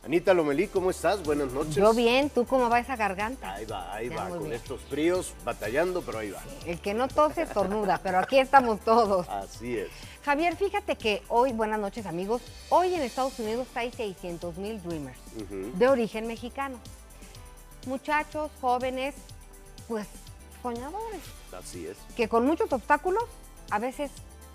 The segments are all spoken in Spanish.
Anita Lomelí, ¿cómo estás? Buenas noches. Yo bien, ¿tú cómo va esa garganta? Ahí va, Muy con bien. estos fríos, batallando, pero ahí va. Sí, el que no tose estornuda, pero aquí estamos todos. Así es. Javier, fíjate que hoy, buenas noches amigos, hoy en Estados Unidos hay 600,000 Dreamers de origen mexicano. Muchachos, jóvenes, pues soñadores, Así es. que con muchos obstáculos a veces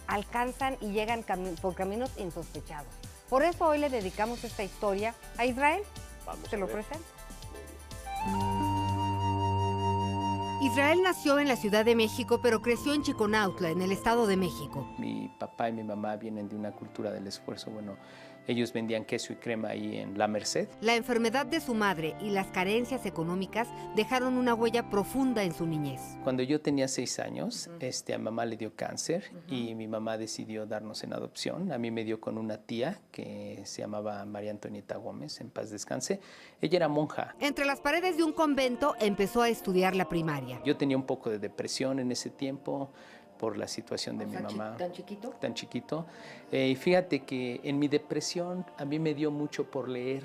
alcanzan y llegan por caminos insospechados. Por eso hoy le dedicamos esta historia a Israel. Vamos Te a lo ver. presento. Israel nació en la Ciudad de México, pero creció en Chiconautla, en el Estado de México. Mi papá y mi mamá vienen de una cultura del esfuerzo. Bueno, ellos vendían queso y crema ahí en La Merced. La enfermedad de su madre y las carencias económicas dejaron una huella profunda en su niñez. Cuando yo tenía 6 años, a mi mamá le dio cáncer y mi mamá decidió darnos en adopción. A mí me dio con una tía que se llamaba María Antonieta Gómez, en paz descanse. Ella era monja. Entre las paredes de un convento empezó a estudiar la primaria. Yo tenía un poco de depresión en ese tiempo por la situación de mi mamá. ¿Tan chiquito? Tan chiquito. Y fíjate que en mi depresión a mí me dio mucho por leer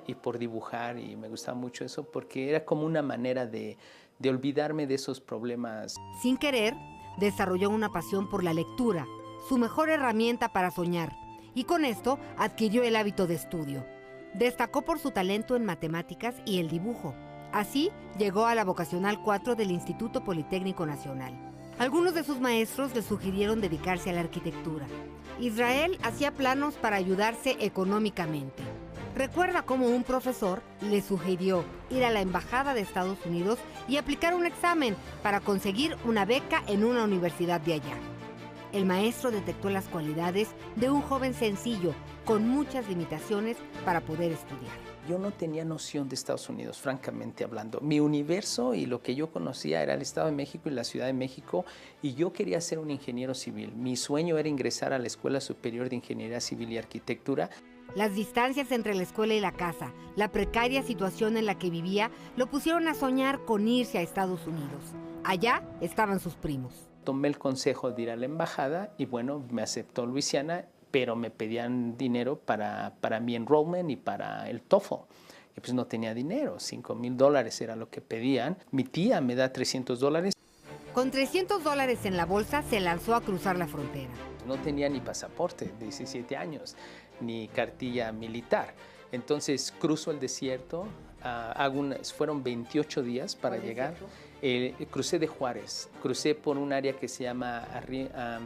y por dibujar, y me gustaba mucho eso porque era como una manera de olvidarme de esos problemas. Sin querer, desarrolló una pasión por la lectura, su mejor herramienta para soñar, y con esto adquirió el hábito de estudio. Destacó por su talento en matemáticas y el dibujo. Así llegó a la vocacional 4 del Instituto Politécnico Nacional. Algunos de sus maestros le sugirieron dedicarse a la arquitectura. Israel hacía planos para ayudarse económicamente. Recuerda cómo un profesor le sugirió ir a la Embajada de Estados Unidos y aplicar un examen para conseguir una beca en una universidad de allá. El maestro detectó las cualidades de un joven sencillo, con muchas limitaciones para poder estudiar. Yo no tenía noción de Estados Unidos, francamente hablando. Mi universo y lo que yo conocía era el Estado de México y la Ciudad de México, y yo quería ser un ingeniero civil. Mi sueño era ingresar a la Escuela Superior de Ingeniería Civil y Arquitectura. Las distancias entre la escuela y la casa, la precaria situación en la que vivía, lo pusieron a soñar con irse a Estados Unidos. Allá estaban sus primos. Tomé el consejo de ir a la embajada y bueno, me aceptó Luisiana, pero me pedían dinero para mi enrollment y para el TOEFL. Y pues no tenía dinero, $5,000 era lo que pedían. Mi tía me da $300. Con $300 en la bolsa se lanzó a cruzar la frontera. No tenía ni pasaporte, 17 años, ni cartilla militar. Entonces cruzo el desierto, fueron 28 días para llegar. Crucé de Juárez, crucé por un área que se llama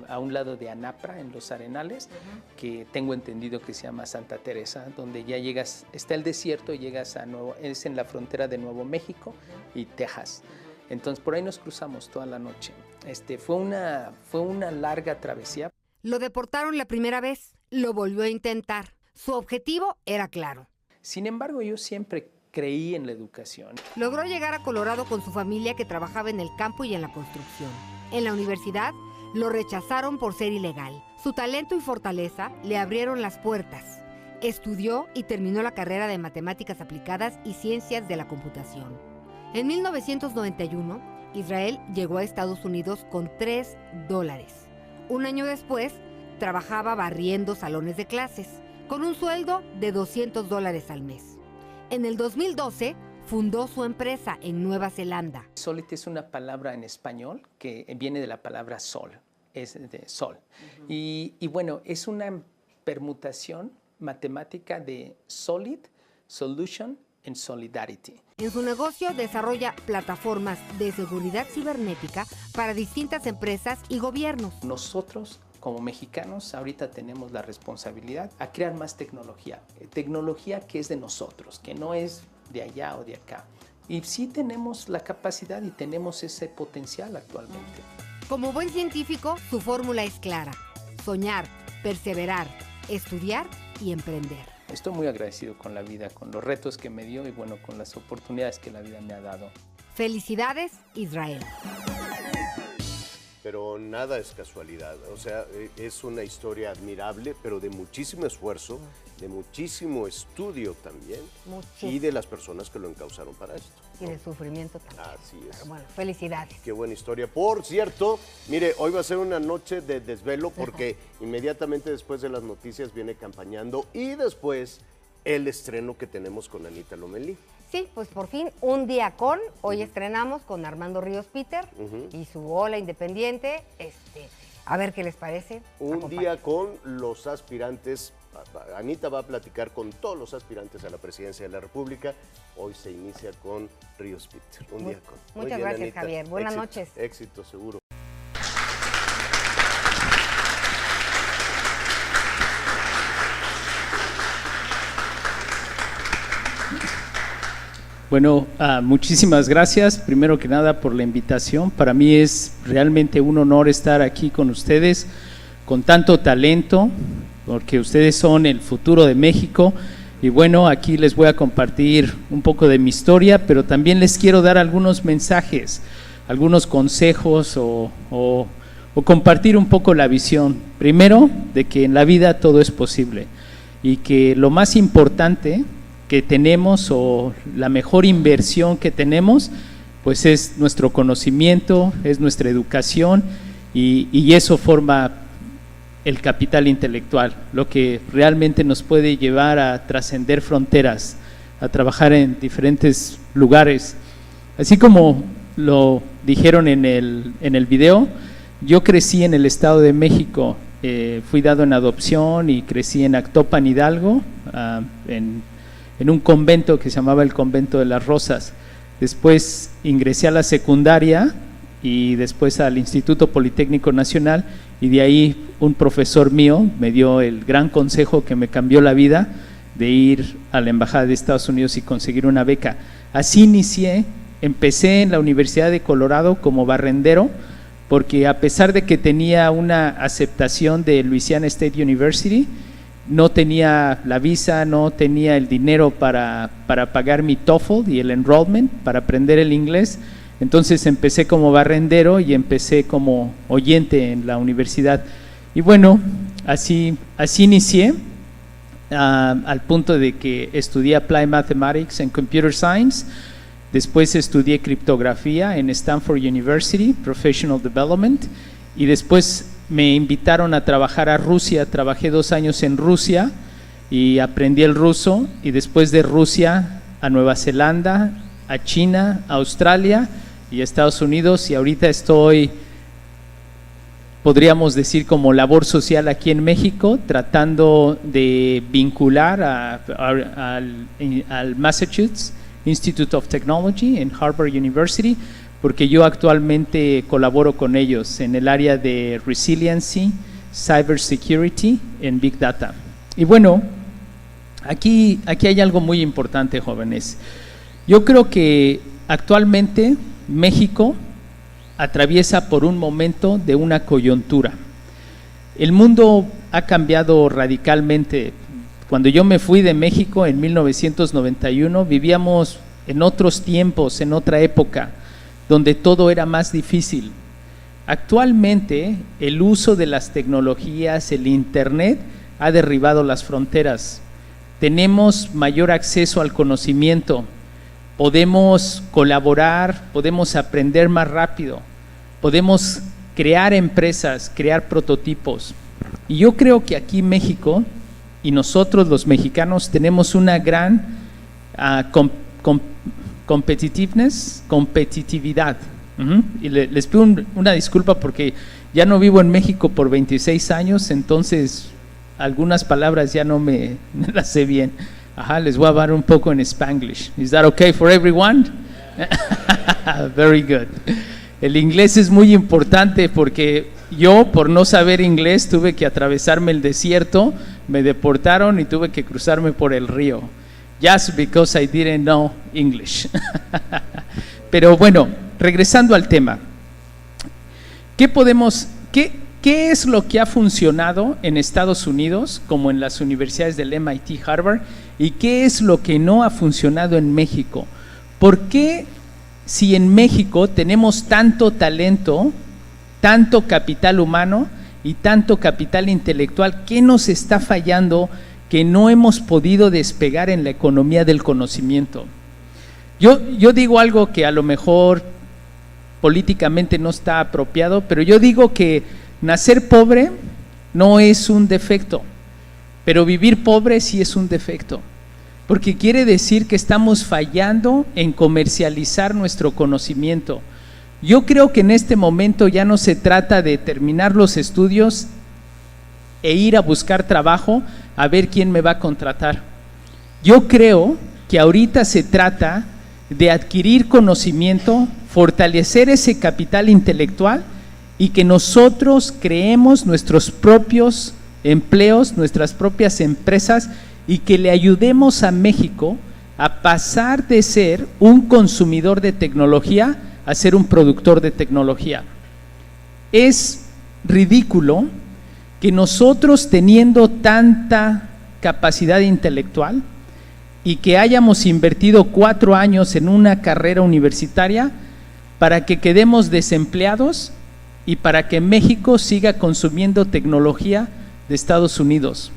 a un lado de Anapra, en Los Arenales, que tengo entendido que se llama Santa Teresa, donde ya llegas, está el desierto, llegas es en la frontera de Nuevo México y Texas. Entonces por ahí nos cruzamos toda la noche. Fue una larga travesía. Lo deportaron la primera vez, lo volvió a intentar. Su objetivo era claro. Sin embargo, yo siempre creí en la educación. Logró llegar a Colorado con su familia, que trabajaba en el campo y en la construcción. En la universidad lo rechazaron por ser ilegal. Su talento y fortaleza le abrieron las puertas. Estudió y terminó la carrera de Matemáticas Aplicadas y Ciencias de la Computación. En 1991, Israel llegó a Estados Unidos con $3. Un año después, trabajaba barriendo salones de clases, con un sueldo de $200 al mes. En el 2012, fundó su empresa en Nueva Zelanda. Solid es una palabra en español que viene de la palabra sol, es de sol. Y bueno, es una permutación matemática de solid, solution and solidarity. En su negocio desarrolla plataformas de seguridad cibernética para distintas empresas y gobiernos. Nosotros, como mexicanos, ahorita tenemos la responsabilidad a crear más tecnología que es de nosotros, que no es de allá o de acá. Y sí tenemos la capacidad y tenemos ese potencial actualmente. Como buen científico, su fórmula es clara: soñar, perseverar, estudiar y emprender. Estoy muy agradecido con la vida, con los retos que me dio y bueno, con las oportunidades que la vida me ha dado. Felicidades, Israel. Pero nada es casualidad, o sea, es una historia admirable, pero de muchísimo esfuerzo, de muchísimo estudio también, y de las personas que lo encauzaron para esto. Y de sufrimiento también. Así es. Pero bueno, felicidades. Qué buena historia. Por cierto, mire, hoy va a ser una noche de desvelo porque inmediatamente después de las noticias viene Campañando y después el estreno que tenemos con Anita Lomelí. Sí, pues por fin, un día con, hoy estrenamos con Armando Ríos Peter y su Ola Independiente, a ver qué les parece. Un día con los aspirantes, Anita va a platicar con todos los aspirantes a la presidencia de la República, hoy se inicia con Ríos Peter, un día con. Muchas gracias, Anita. Javier, buenas noches. Éxito seguro. Bueno, muchísimas gracias, primero que nada, por la invitación. Para mí es realmente un honor estar aquí con ustedes, con tanto talento, porque ustedes son el futuro de México. Y bueno, aquí les voy a compartir un poco de mi historia, pero también les quiero dar algunos mensajes, algunos consejos o compartir un poco la visión. Primero, de que en la vida todo es posible y que lo más importante que tenemos o la mejor inversión que tenemos, pues es nuestro conocimiento, es nuestra educación y eso forma el capital intelectual, lo que realmente nos puede llevar a trascender fronteras, a trabajar en diferentes lugares. Así como lo dijeron en el video, yo crecí en el Estado de México, fui dado en adopción y crecí en Actopan, Hidalgo, en un convento que se llamaba el Convento de las Rosas. Después ingresé a la secundaria y después al Instituto Politécnico Nacional, y de ahí un profesor mío me dio el gran consejo que me cambió la vida, de ir a la Embajada de Estados Unidos y conseguir una beca. Así inicié, empecé en la Universidad de Colorado como barrendero, porque a pesar de que tenía una aceptación de Louisiana State University, no tenía la visa, no tenía el dinero para pagar mi TOEFL y el enrollment, para aprender el inglés. Entonces empecé como barrendero y empecé como oyente en la universidad. Y bueno, así inicié, al punto de que estudié Applied Mathematics and Computer Science. Después estudié criptografía en Stanford University, Professional Development, y después me invitaron a trabajar a Rusia. Trabajé 2 años en Rusia y aprendí el ruso, y después de Rusia a Nueva Zelanda, a China, a Australia y a Estados Unidos, y ahorita estoy, podríamos decir, como labor social aquí en México, tratando de vincular al Massachusetts Institute of Technology en Harvard University, porque yo actualmente colaboro con ellos en el área de Resiliency, Cybersecurity en Big Data. Y bueno, aquí hay algo muy importante, jóvenes. Yo creo que actualmente México atraviesa por un momento de una coyuntura. El mundo ha cambiado radicalmente. Cuando yo me fui de México en 1991, vivíamos en otros tiempos, en otra época, donde todo era más difícil. Actualmente, el uso de las tecnologías, el Internet, ha derribado las fronteras. Tenemos mayor acceso al conocimiento, podemos colaborar, podemos aprender más rápido, podemos crear empresas, crear prototipos. Y yo creo que aquí México y nosotros los mexicanos tenemos una gran competitividad. Y les pido una disculpa porque ya no vivo en México por 26 años, entonces algunas palabras ya no me las sé bien. Les voy a hablar un poco en Spanglish. Is that okay for everyone? Very good. El inglés es muy importante porque yo, por no saber inglés, tuve que atravesarme el desierto, me deportaron y tuve que cruzarme por el río. Just because I didn't know English. Pero bueno, regresando al tema, ¿qué es lo que ha funcionado en Estados Unidos, como en las universidades del MIT, Harvard, y qué es lo que no ha funcionado en México? ¿Por qué, si en México tenemos tanto talento, tanto capital humano y tanto capital intelectual, qué nos está fallando que no hemos podido despegar en la economía del conocimiento? Yo digo algo que a lo mejor políticamente no está apropiado, pero yo digo que nacer pobre no es un defecto, pero vivir pobre sí es un defecto. porque quiere decir que estamos fallando en comercializar nuestro conocimiento. Yo creo que en este momento ya no se trata de terminar los estudios e ir a buscar trabajo a ver quién me va a contratar. Yo creo que ahorita se trata de adquirir conocimiento, fortalecer ese capital intelectual y que nosotros creemos nuestros propios empleos, nuestras propias empresas y que le ayudemos a México a pasar de ser un consumidor de tecnología a ser un productor de tecnología. Es ridículo que nosotros, teniendo tanta capacidad intelectual y que hayamos invertido 4 años en una carrera universitaria para que quedemos desempleados y para que México siga consumiendo tecnología de Estados Unidos,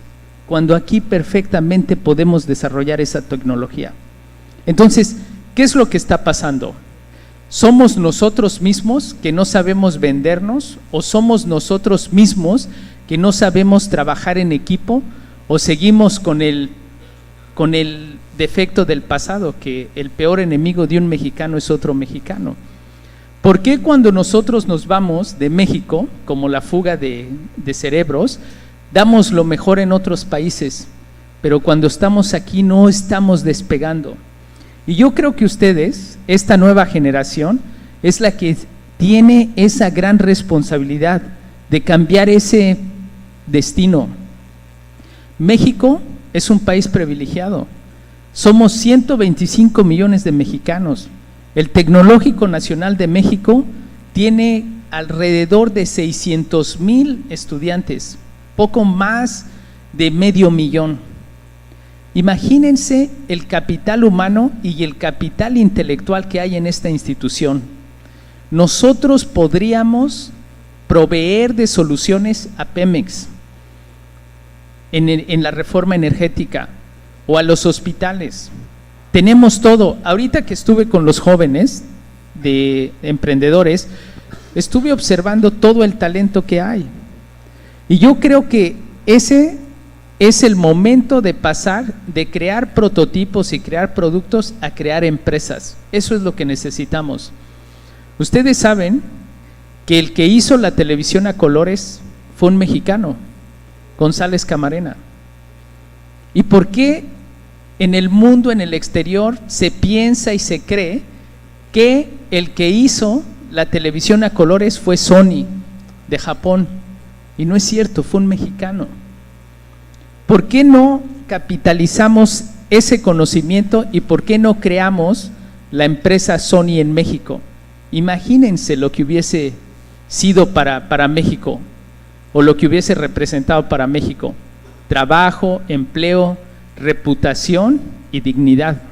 cuando aquí perfectamente podemos desarrollar esa tecnología. Entonces, ¿qué es lo que está pasando? ¿Somos nosotros mismos que no sabemos vendernos o somos nosotros mismos que no sabemos trabajar en equipo o seguimos con el defecto del pasado, que el peor enemigo de un mexicano es otro mexicano? ¿Por qué cuando nosotros nos vamos de México, como la fuga de cerebros, damos lo mejor en otros países, pero cuando estamos aquí no estamos despegando? Y yo creo que ustedes, esta nueva generación, es la que tiene esa gran responsabilidad de cambiar ese destino. México es un país privilegiado. Somos 125 millones de mexicanos. El Tecnológico Nacional de México tiene alrededor de 600,000 estudiantes, poco más de 500,000. Imagínense el capital humano y el capital intelectual que hay en esta institución. Nosotros podríamos proveer de soluciones a Pemex en la reforma energética o a los hospitales. Tenemos todo. Ahorita que estuve con los jóvenes de emprendedores, estuve observando todo el talento que hay. Y yo creo que ese es el momento de pasar de crear prototipos y crear productos a crear empresas. Eso es lo que necesitamos. Ustedes saben que el que hizo la televisión a colores fue un mexicano, González Camarena. ¿Y por qué en el mundo, en el exterior, se piensa y se cree que el que hizo la televisión a colores fue Sony, de Japón? Y no es cierto, fue un mexicano. ¿Por qué no capitalizamos ese conocimiento y por qué no creamos la empresa Sony en México? Imagínense lo que hubiese sido para México o lo que hubiese representado para México: trabajo, empleo, reputación y dignidad.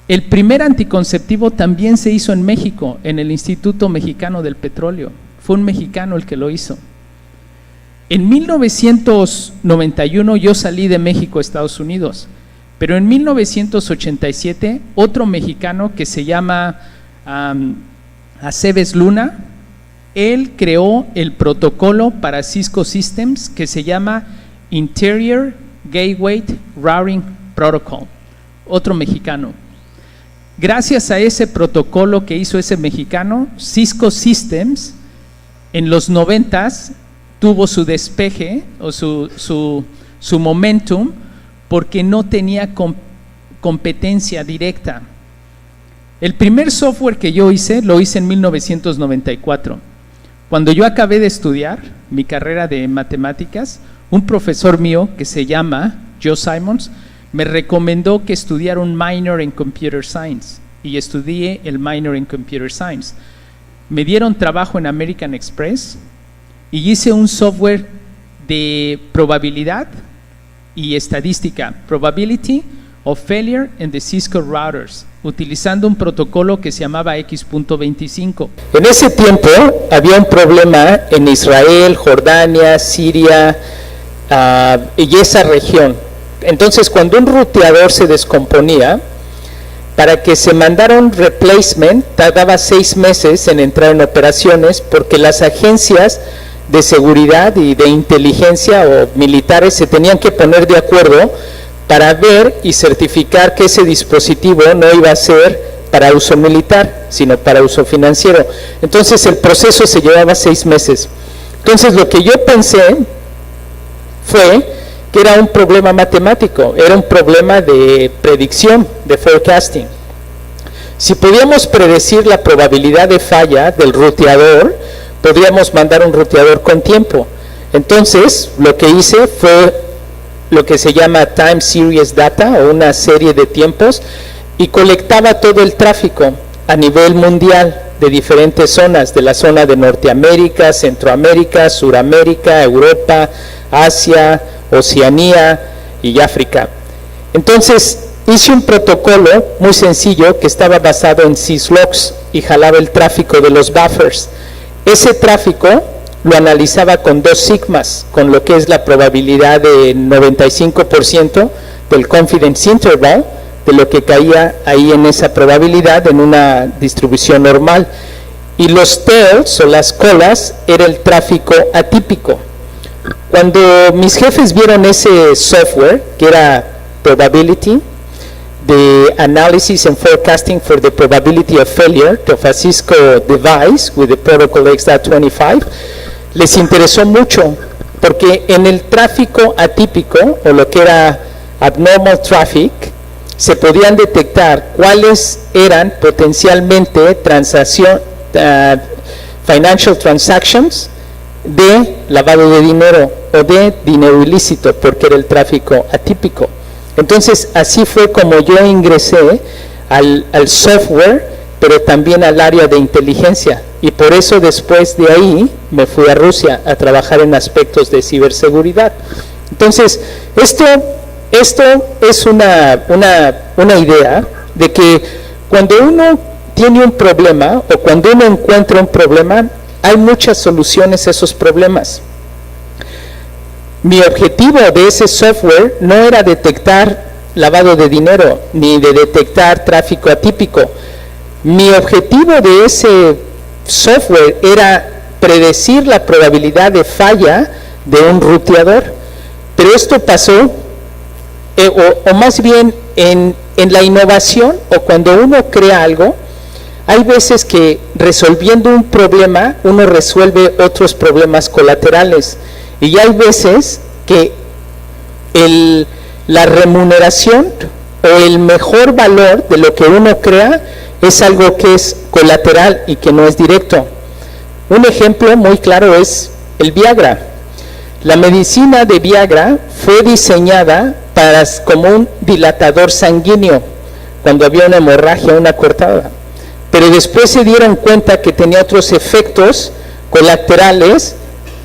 El primer anticonceptivo también se hizo en México, en el Instituto Mexicano del Petróleo. Fue un mexicano el que lo hizo. En 1991 yo salí de México a Estados Unidos, pero en 1987 otro mexicano que se llama Aceves Luna, él creó el protocolo para Cisco Systems que se llama Interior Gateway Routing Protocol, otro mexicano. Gracias a ese protocolo que hizo ese mexicano, Cisco Systems en los 90s tuvo su despeje o su momentum porque no tenía competencia directa. El primer software que yo hice, lo hice en 1994. Cuando yo acabé de estudiar mi carrera de matemáticas, un profesor mío que se llama Joe Simons me recomendó que estudiara un minor en Computer Science y estudié el minor en Computer Science. Me dieron trabajo en American Express y hice un software de probabilidad y estadística, Probability of Failure in the Cisco Routers, utilizando un protocolo que se llamaba X.25. En ese tiempo había un problema en Israel, Jordania, Siria y esa región. Entonces, cuando un ruteador se descomponía, para que se mandara un replacement, tardaba 6 meses en entrar en operaciones porque las agencias de seguridad y de inteligencia o militares se tenían que poner de acuerdo para ver y certificar que ese dispositivo no iba a ser para uso militar, sino para uso financiero. Entonces el proceso se llevaba 6 meses. Entonces lo que yo pensé fue que era un problema matemático, era un problema de predicción, de forecasting. Si podíamos predecir la probabilidad de falla del ruteador, podríamos mandar un ruteador con tiempo. Entonces lo que hice fue lo que se llama Time Series Data, o una serie de tiempos, y colectaba todo el tráfico a nivel mundial de diferentes zonas, de la zona de Norteamérica, Centroamérica, Suramérica, Europa, Asia, Oceanía y África. Entonces hice un protocolo muy sencillo que estaba basado en syslogs y jalaba el tráfico de los buffers. Ese tráfico lo analizaba con 2 sigmas, con lo que es la probabilidad de 95% del confidence interval, de lo que caía ahí en esa probabilidad en una distribución normal. Y los tails o las colas era el tráfico atípico. Cuando mis jefes vieron ese software, que era Probability, the Analysis and Forecasting for the Probability of Failure of a Cisco device with the protocol XDAT25, les interesó mucho, porque en el tráfico atípico, o lo que era abnormal traffic, se podían detectar cuáles eran potencialmente financial transactions de lavado de dinero o de dinero ilícito, porque era el tráfico atípico. Entonces así fue como yo ingresé al software, pero también al área de inteligencia, y por eso después de ahí me fui a Rusia a trabajar en aspectos de ciberseguridad. Entonces esto es una idea de que cuando uno tiene un problema, o cuando uno encuentra un problema, hay muchas soluciones a esos problemas. Mi objetivo de ese software no era detectar lavado de dinero, ni de detectar tráfico atípico. Mi objetivo de ese software era predecir la probabilidad de falla de un ruteador. Pero esto pasó, o más bien en la innovación, o cuando uno crea algo, hay veces que resolviendo un problema uno resuelve otros problemas colaterales, y hay veces que la remuneración o el mejor valor de lo que uno crea es algo que es colateral y que no es directo. Un ejemplo muy claro es el Viagra. La medicina de Viagra fue diseñada como un dilatador sanguíneo cuando había una hemorragia, una cortada, pero después se dieron cuenta que tenía otros efectos colaterales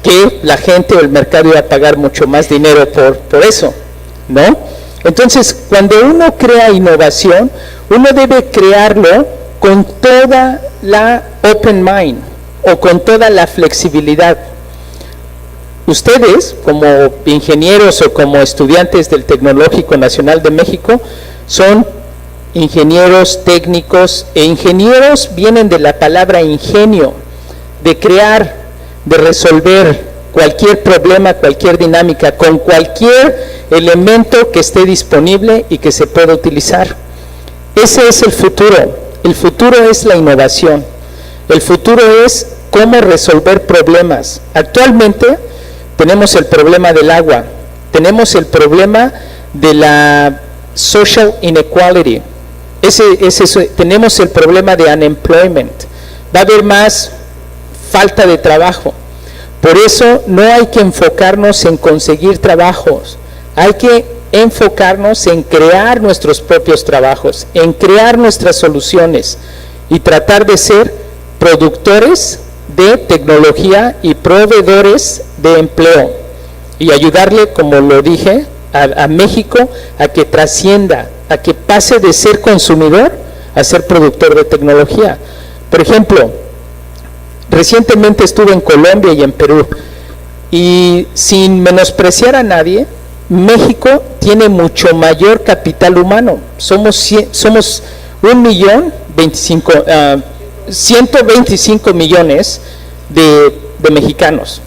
que la gente o el mercado iba a pagar mucho más dinero por eso, ¿no? Entonces, cuando uno crea innovación, uno debe crearlo con toda la open mind, o con toda la flexibilidad. Ustedes, como ingenieros o como estudiantes del Tecnológico Nacional de México, son ingenieros técnicos, e ingenieros vienen de la palabra ingenio, de crear, de resolver cualquier problema, cualquier dinámica, con cualquier elemento que esté disponible y que se pueda utilizar. Ese es el futuro. El futuro es la innovación. El futuro es cómo resolver problemas. Actualmente tenemos el problema del agua, tenemos el problema de la social inequality, tenemos el problema de unemployment, va a haber más falta de trabajo. Por eso no hay que enfocarnos en conseguir trabajos, hay que enfocarnos en crear nuestros propios trabajos, en crear nuestras soluciones y tratar de ser productores de tecnología y proveedores de empleo, y ayudarle, como lo dije, a México a que trascienda, a que pase de ser consumidor a ser productor de tecnología. Por ejemplo, recientemente estuve en Colombia y en Perú, y sin menospreciar a nadie, México tiene mucho mayor capital humano. Somos 125 millones de mexicanos.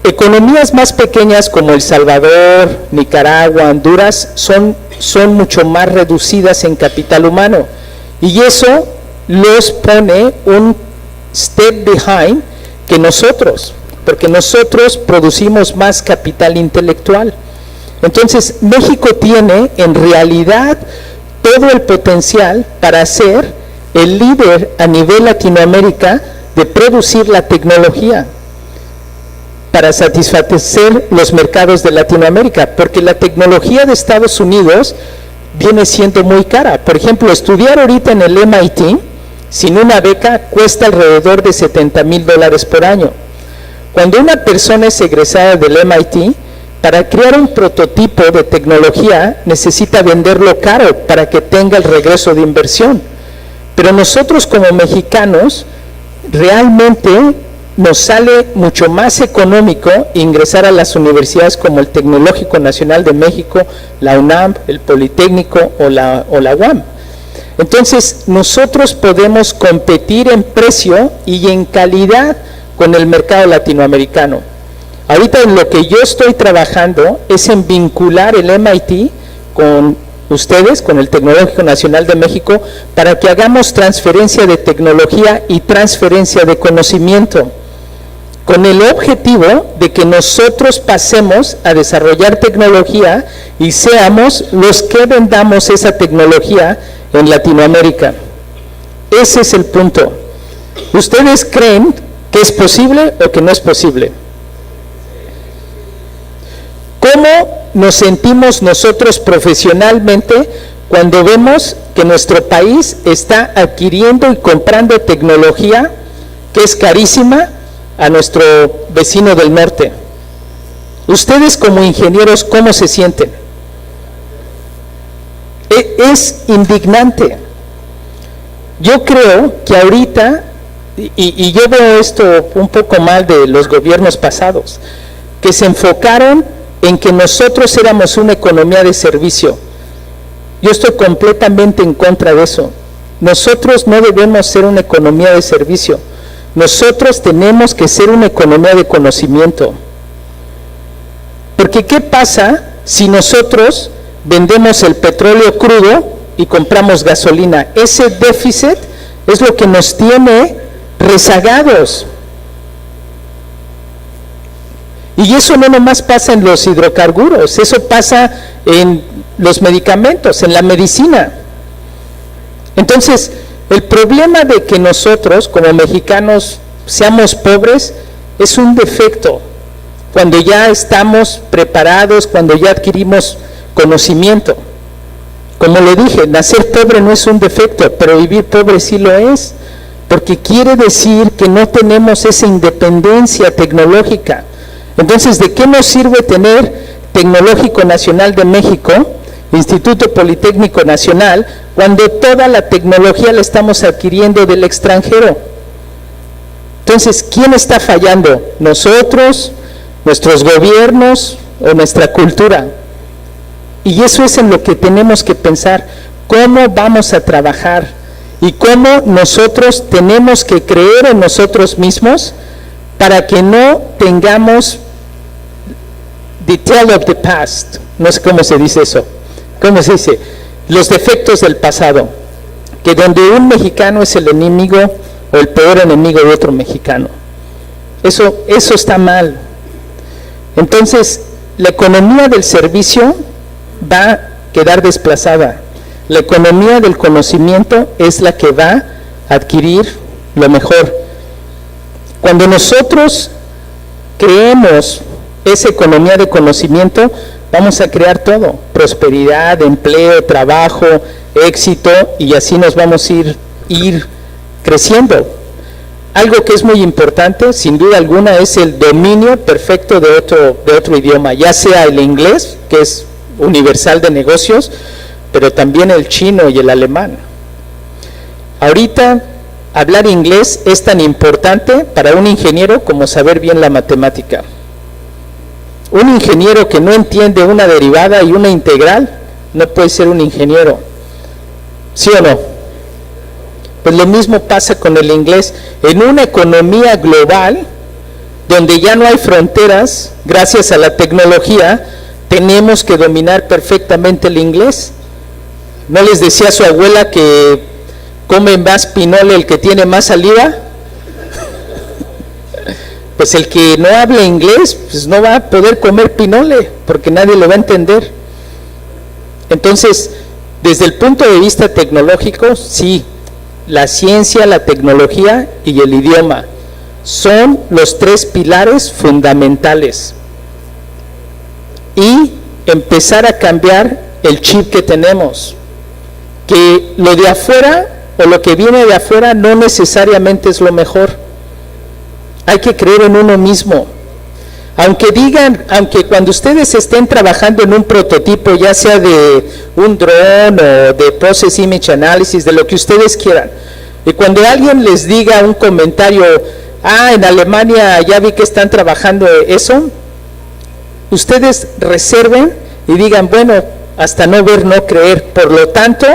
Economías más pequeñas como El Salvador, Nicaragua, Honduras son mucho más reducidas en capital humano, y eso los pone un step behind que nosotros, porque nosotros producimos más capital intelectual. Entonces, México tiene en realidad todo el potencial para ser el líder a nivel Latinoamérica de producir la tecnología para satisfacer los mercados de Latinoamérica, porque la tecnología de Estados Unidos viene siendo muy cara. Por ejemplo, estudiar ahorita en el MIT sin una beca cuesta alrededor de $70,000 por año. Cuando una persona es egresada del MIT, para crear un prototipo de tecnología necesita venderlo caro para que tenga el regreso de inversión. Pero nosotros como mexicanos realmente nos sale mucho más económico ingresar a las universidades como el Tecnológico Nacional de México, la UNAM, el Politécnico o la UAM. Entonces, nosotros podemos competir en precio y en calidad con el mercado latinoamericano. Ahorita en lo que yo estoy trabajando es en vincular el MIT con ustedes, con el Tecnológico Nacional de México, para que hagamos transferencia de tecnología y transferencia de conocimiento, con el objetivo de que nosotros pasemos a desarrollar tecnología y seamos los que vendamos esa tecnología en Latinoamérica. Ese es el punto. ¿Ustedes creen que es posible o que no es posible? ¿Cómo nos sentimos nosotros profesionalmente cuando vemos que nuestro país está adquiriendo y comprando tecnología que es carísima a nuestro vecino del norte? Ustedes como ingenieros, ¿cómo se sienten? Es indignante. Yo creo que ahorita, y yo veo esto un poco mal de los gobiernos pasados, que se enfocaron en que nosotros éramos una economía de servicio. Yo estoy completamente en contra de eso. Nosotros no debemos ser una economía de servicio. Nosotros tenemos que ser una economía de conocimiento. Porque ¿qué pasa si nosotros vendemos el petróleo crudo y compramos gasolina? Ese déficit es lo que nos tiene rezagados. Y eso no nomás pasa en los hidrocarburos, eso pasa en los medicamentos, en la medicina. Entonces, el problema de que nosotros como mexicanos seamos pobres es un defecto. Cuando ya estamos preparados, cuando ya adquirimos conocimiento. Como le dije, nacer pobre no es un defecto, pero vivir pobre sí lo es, porque quiere decir que no tenemos esa independencia tecnológica. Entonces, ¿de qué nos sirve tener Tecnológico Nacional de México, Instituto Politécnico Nacional, cuando toda la tecnología la estamos adquiriendo del extranjero? Entonces, ¿quién está fallando? ¿Nosotros, nuestros gobiernos o nuestra cultura? Y eso es en lo que tenemos que pensar, cómo vamos a trabajar y cómo nosotros tenemos que creer en nosotros mismos para que no tengamos the tale of the past, no sé cómo se dice eso, ¿cómo se dice? Los defectos del pasado, que donde un mexicano es el enemigo o el peor enemigo de otro mexicano. Eso está mal. Entonces, la economía del servicio va a quedar desplazada. La economía del conocimiento es la que va a adquirir lo mejor. Cuando nosotros creemos esa economía de conocimiento, vamos a crear todo, prosperidad, empleo, trabajo, éxito, y así nos vamos a ir creciendo. Algo que es muy importante, sin duda alguna, es el dominio perfecto de otro idioma, ya sea el inglés, que es universal de negocios, pero también el chino y el alemán. Ahorita, hablar inglés es tan importante para un ingeniero como saber bien la matemática. Un ingeniero que no entiende una derivada y una integral no puede ser un ingeniero. ¿Sí o no? Pues lo mismo pasa con el inglés. En una economía global, donde ya no hay fronteras, gracias a la tecnología, tenemos que dominar perfectamente el inglés. ¿No les decía su abuela que come más pinole el que tiene más saliva? Pues el que no hable inglés, pues no va a poder comer pinole, porque nadie lo va a entender. Entonces, desde el punto de vista tecnológico, sí, la ciencia, la tecnología y el idioma son los 3 pilares fundamentales. Y empezar a cambiar el chip que tenemos, que lo de afuera o lo que viene de afuera no necesariamente es lo mejor. Hay que creer en uno mismo. Aunque cuando ustedes estén trabajando en un prototipo, ya sea de un dron o de Process Image Analysis, de lo que ustedes quieran, y cuando alguien les diga un comentario, en Alemania ya vi que están trabajando eso, ustedes reserven y digan, bueno, hasta no ver, no creer. Por lo tanto,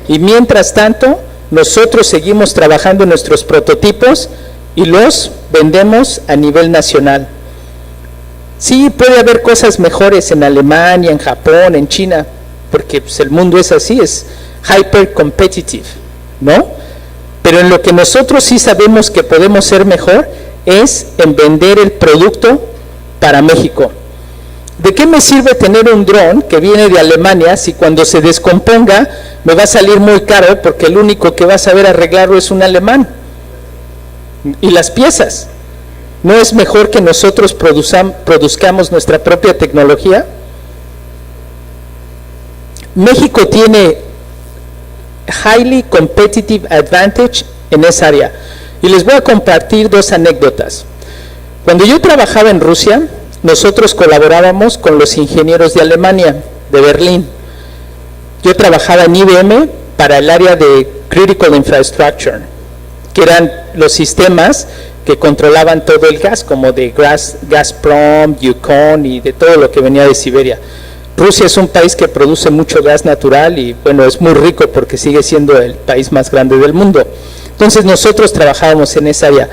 y mientras tanto, nosotros seguimos trabajando en nuestros prototipos y los vendemos a nivel nacional. Sí, puede haber cosas mejores en Alemania, en Japón, en China, porque pues, el mundo es así, es hyper competitive, ¿no? Pero en lo que nosotros sí sabemos que podemos ser mejor es en vender el producto para México. ¿De qué me sirve tener un dron que viene de Alemania si cuando se descomponga me va a salir muy caro porque el único que va a saber arreglarlo es un alemán? Y las piezas. ¿No es mejor que nosotros produzcamos nuestra propia tecnología? México tiene highly competitive advantage en esa área. Y les voy a compartir 2 anécdotas. Cuando yo trabajaba en Rusia, nosotros colaborábamos con los ingenieros de Alemania, de Berlín. Yo trabajaba en IBM para el área de Critical Infrastructure, que eran los sistemas que controlaban todo el gas, como de Gazprom, Yukon y de todo lo que venía de Siberia. Rusia es un país que produce mucho gas natural y bueno, es muy rico porque sigue siendo el país más grande del mundo. Entonces nosotros trabajábamos en esa área.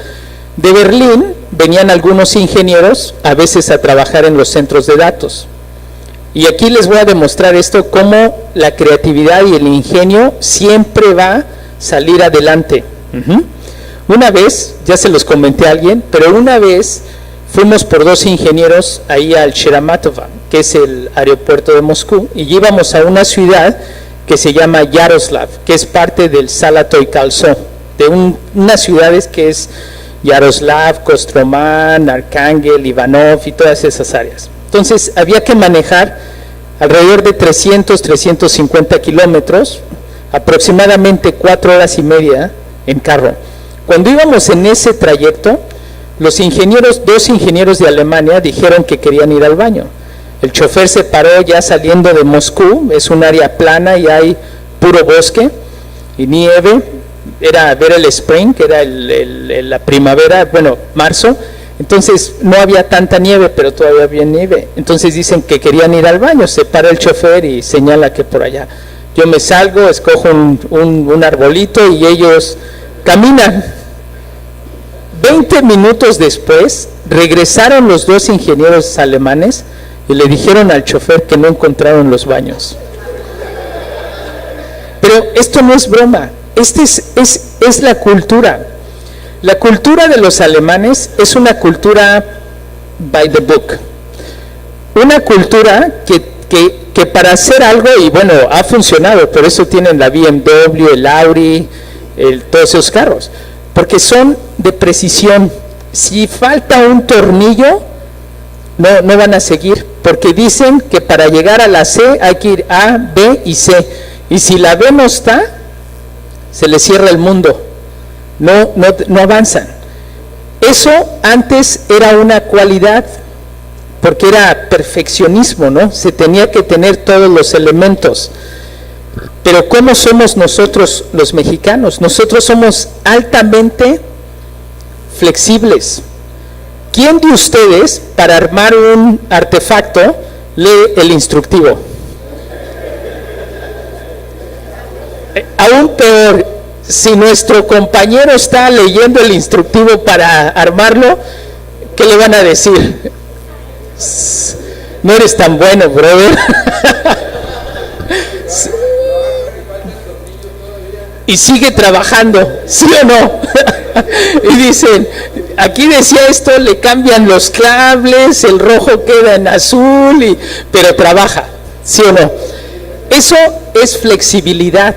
De Berlín venían algunos ingenieros a veces a trabajar en los centros de datos. Y aquí les voy a demostrar esto, cómo la creatividad y el ingenio siempre va a salir adelante. Una vez, ya se los comenté a alguien, pero una vez fuimos por 2 ingenieros ahí al Sheremetyevo, que es el aeropuerto de Moscú, y íbamos a una ciudad que se llama Yaroslav, que es parte del Zalatoy Kolso, de unas ciudades que es Yaroslav, Kostromán, Arcángel, Ivanov y todas esas áreas. Entonces había que manejar alrededor de 300-350 kilómetros, aproximadamente 4 horas y media en carro. Cuando íbamos en ese trayecto, los ingenieros, 2 ingenieros de Alemania dijeron que querían ir al baño. El chofer se paró ya saliendo de Moscú, es un área plana y hay puro bosque y nieve, era ver el spring, que era la primavera, bueno, marzo, entonces no había tanta nieve, pero todavía había nieve. Entonces dicen que querían ir al baño, se para el chofer y señala que por allá. Yo me salgo, escojo un arbolito y ellos caminan. 20 minutos después, regresaron los 2 ingenieros alemanes y le dijeron al chofer que no encontraron los baños. Pero esto no es broma, es la cultura. La cultura de los alemanes es una cultura by the book. Una cultura que para hacer algo, y bueno, ha funcionado, por eso tienen la BMW, el Audi, todos esos carros. Porque son de precisión. Si falta un tornillo, no van a seguir, porque dicen que para llegar a la C hay que ir A, B y C, y si la B no está, se les cierra el mundo, no avanzan. Eso antes era una cualidad, porque era perfeccionismo, ¿no? Se tenía que tener todos los elementos. Pero ¿cómo somos nosotros los mexicanos? Nosotros somos altamente flexibles. ¿Quién de ustedes, para armar un artefacto, lee el instructivo? Aún peor, si nuestro compañero está leyendo el instructivo para armarlo, ¿qué le van a decir? No eres tan bueno, brother. Y sigue trabajando, ¿sí o no? Y dicen, aquí decía esto, le cambian los cables, el rojo queda en azul, pero trabaja, ¿sí o no? Eso es flexibilidad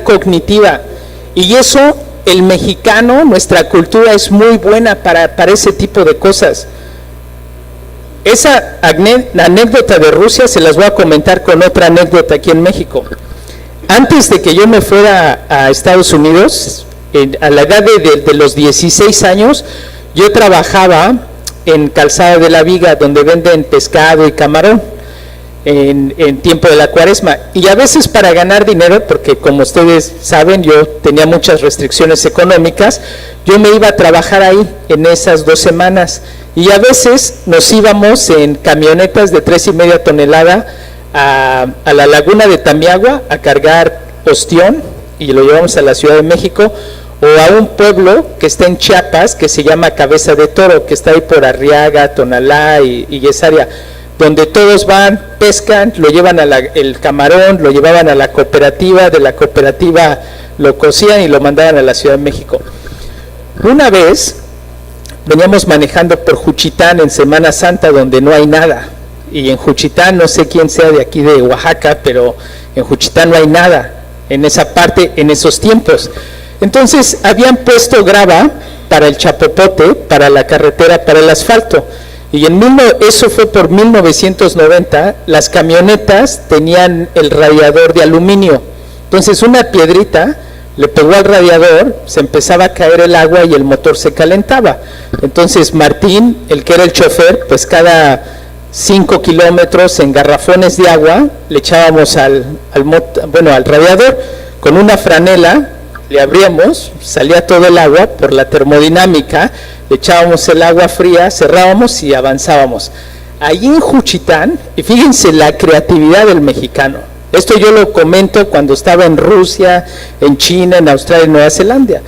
cognitiva, y eso el mexicano, nuestra cultura es muy buena para ese tipo de cosas. Esa anécdota de Rusia se las voy a comentar con otra anécdota aquí en México. Antes de que yo me fuera a Estados Unidos, a la edad de los 16 años, yo trabajaba en Calzada de la Viga, donde venden pescado y camarón en tiempo de la Cuaresma. Y a veces para ganar dinero, porque como ustedes saben, yo tenía muchas restricciones económicas, yo me iba a trabajar ahí en esas 2 semanas. Y a veces nos íbamos en camionetas de 3.5 toneladas a la laguna de Tamiagua a cargar ostión, y lo llevamos a la Ciudad de México, o a un pueblo que está en Chiapas que se llama Cabeza de Toro, que está ahí por Arriaga, Tonalá y esa área, donde todos van, pescan, lo llevan el camarón, lo llevaban a la cooperativa, de la cooperativa lo cocían y lo mandaban a la Ciudad de México. Una vez veníamos manejando por Juchitán en Semana Santa, donde no hay nada, y en Juchitán, no sé quién sea de aquí de Oaxaca, pero en Juchitán no hay nada, en esa parte, en esos tiempos. Entonces habían puesto grava para el chapopote, para la carretera, para el asfalto, y eso fue por 1990, las camionetas tenían el radiador de aluminio. Entonces una piedrita le pegó al radiador, se empezaba a caer el agua y el motor se calentaba. Entonces Martín, el que era el chofer, pues cada 5 kilómetros en garrafones de agua le echábamos al radiador con una franela, le abríamos, salía todo el agua por la termodinámica, le echábamos el agua fría, cerrábamos y avanzábamos. Allí en Juchitán, y fíjense la creatividad del mexicano, esto yo lo comento cuando estaba en Rusia, en China, en Australia, en Nueva Zelanda.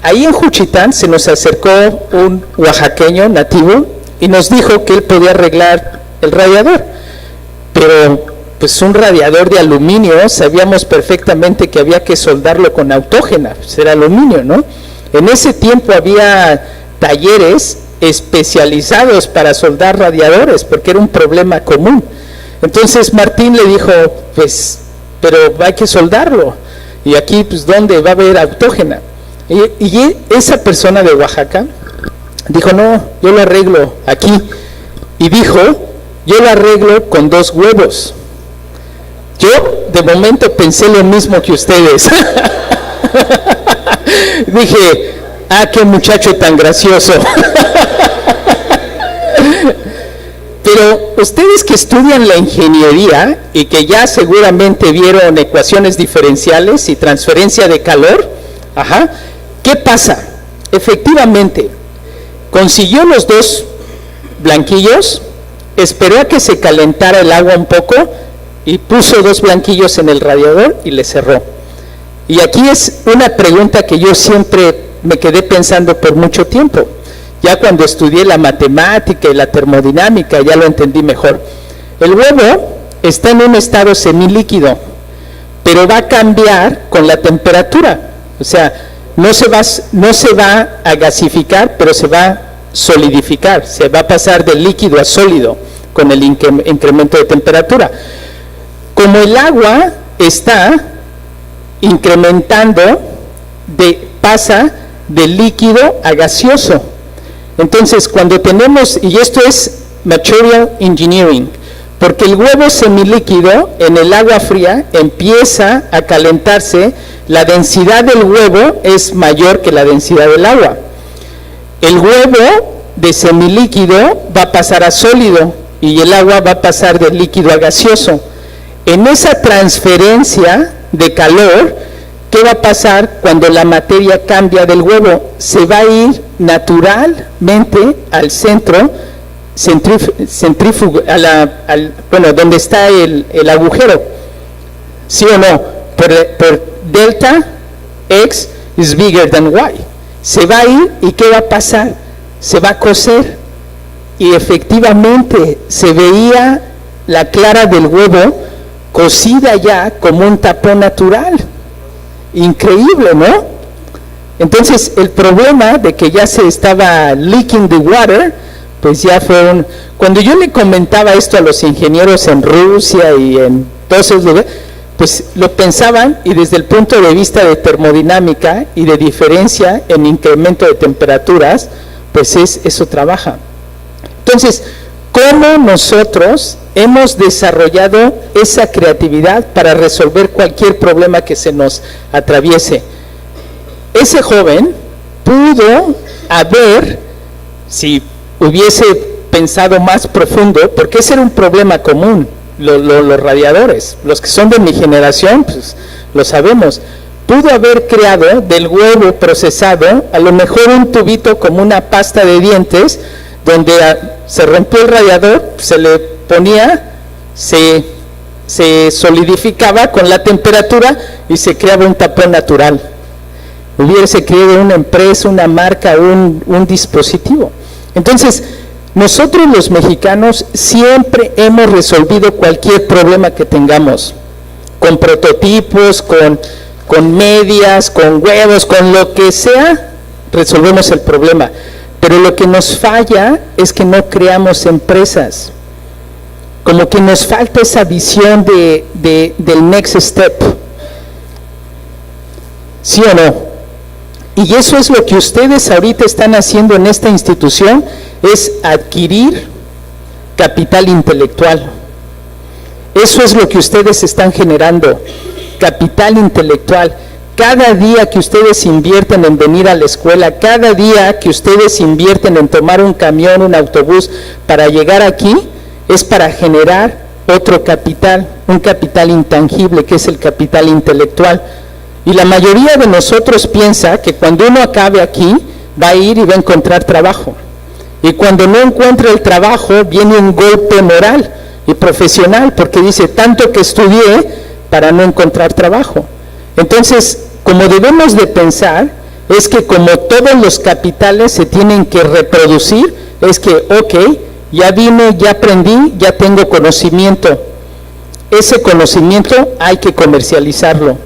Ahí en Juchitán se nos acercó un oaxaqueño nativo y nos dijo que él podía arreglar el radiador, pero pues un radiador de aluminio, sabíamos perfectamente que había que soldarlo con autógena, pues era aluminio, ¿no? En ese tiempo había talleres especializados para soldar radiadores, porque era un problema común. Entonces Martín le dijo, pues, pero hay que soldarlo, y aquí, pues, ¿dónde va a haber autógena? Y esa persona de Oaxaca dijo, no, yo lo arreglo aquí, y dijo, yo lo arreglo con 2 huevos. Yo de momento pensé lo mismo que ustedes. Dije, qué muchacho tan gracioso. Pero ustedes que estudian la ingeniería y que ya seguramente vieron ecuaciones diferenciales y transferencia de calor, ¿qué pasa? Efectivamente, consiguió los 2 blanquillos, esperó a que se calentara el agua un poco y puso 2 blanquillos en el radiador y le cerró. Y aquí es una pregunta que yo siempre me quedé pensando por mucho tiempo. Ya cuando estudié la matemática y la termodinámica ya lo entendí mejor. El huevo está en un estado semilíquido, pero va a cambiar con la temperatura. O sea, no se va a gasificar, pero se va a solidificar, se va a pasar de líquido a sólido con el incremento de temperatura. Como el agua está incrementando, pasa de líquido a gaseoso. Entonces, cuando tenemos, y esto es material engineering, porque el huevo semilíquido en el agua fría empieza a calentarse, la densidad del huevo es mayor que la densidad del agua. El huevo de semilíquido va a pasar a sólido y el agua va a pasar de líquido a gaseoso. En esa transferencia de calor, ¿qué va a pasar cuando la materia cambia del huevo? Se va a ir naturalmente al centro centrífugo, donde está el agujero. ¿Sí o no? Por delta X is bigger than Y. Se va a ir, ¿y qué va a pasar? se va a cocer. Y efectivamente se veía la clara del huevo cocida ya como un tapón natural. Increíble, ¿no? Entonces el problema de que ya se estaba leaking the water, pues ya fue un... Cuando yo le comentaba esto a los ingenieros en Rusia y en todos esos lugares, pues lo pensaban, y desde el punto de vista de termodinámica y de diferencia en incremento de temperaturas, pues eso trabaja. Entonces, ¿cómo nosotros hemos desarrollado esa creatividad para resolver cualquier problema que se nos atraviese? Ese joven pudo haber, si hubiese pensado más profundo, porque ese era un problema común, los radiadores, los que son de mi generación, pues lo sabemos, pudo haber creado del huevo procesado, a lo mejor un tubito como una pasta de dientes, donde se rompió el radiador, se le ponía, se solidificaba con la temperatura y se creaba un tapón natural. Hubiese creado una empresa, una marca, un dispositivo. Entonces, nosotros los mexicanos siempre hemos resolvido cualquier problema que tengamos, con prototipos, con medias, con huevos, con lo que sea, resolvemos el problema. Pero lo que nos falla es que no creamos empresas. Como que nos falta esa visión del next step. ¿Sí o no? Y eso es lo que ustedes ahorita están haciendo en esta institución, es adquirir capital intelectual. Eso es lo que ustedes están generando, capital intelectual. Cada día que ustedes invierten en venir a la escuela, cada día que ustedes invierten en tomar un camión, un autobús para llegar aquí, es para generar otro capital, un capital intangible que es el capital intelectual. Y la mayoría de nosotros piensa que cuando uno acabe aquí, va a ir y va a encontrar trabajo. Y cuando no encuentra el trabajo, viene un golpe moral y profesional, porque dice, tanto que estudié para no encontrar trabajo. Entonces, como debemos de pensar, es que como todos los capitales se tienen que reproducir, es que, ok, ya vine, ya aprendí, ya tengo conocimiento. Ese conocimiento hay que comercializarlo.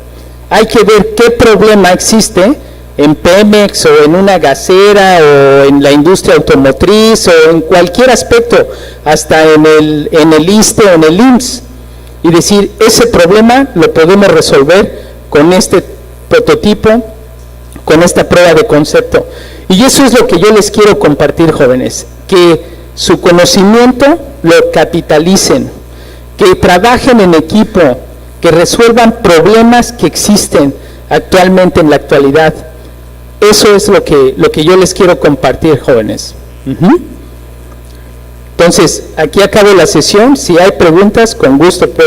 Hay que ver qué problema existe en Pemex o en una gasera o en la industria automotriz o en cualquier aspecto, hasta en el ISSSTE o en el IMSS, y decir, ese problema lo podemos resolver con este prototipo, con esta prueba de concepto. Y eso es lo que yo les quiero compartir, jóvenes, que su conocimiento lo capitalicen, que trabajen en equipo, que resuelvan problemas que existen actualmente en la actualidad. Eso es lo que yo les quiero compartir, jóvenes. Entonces, aquí acabo la sesión. Si hay preguntas, con gusto puedo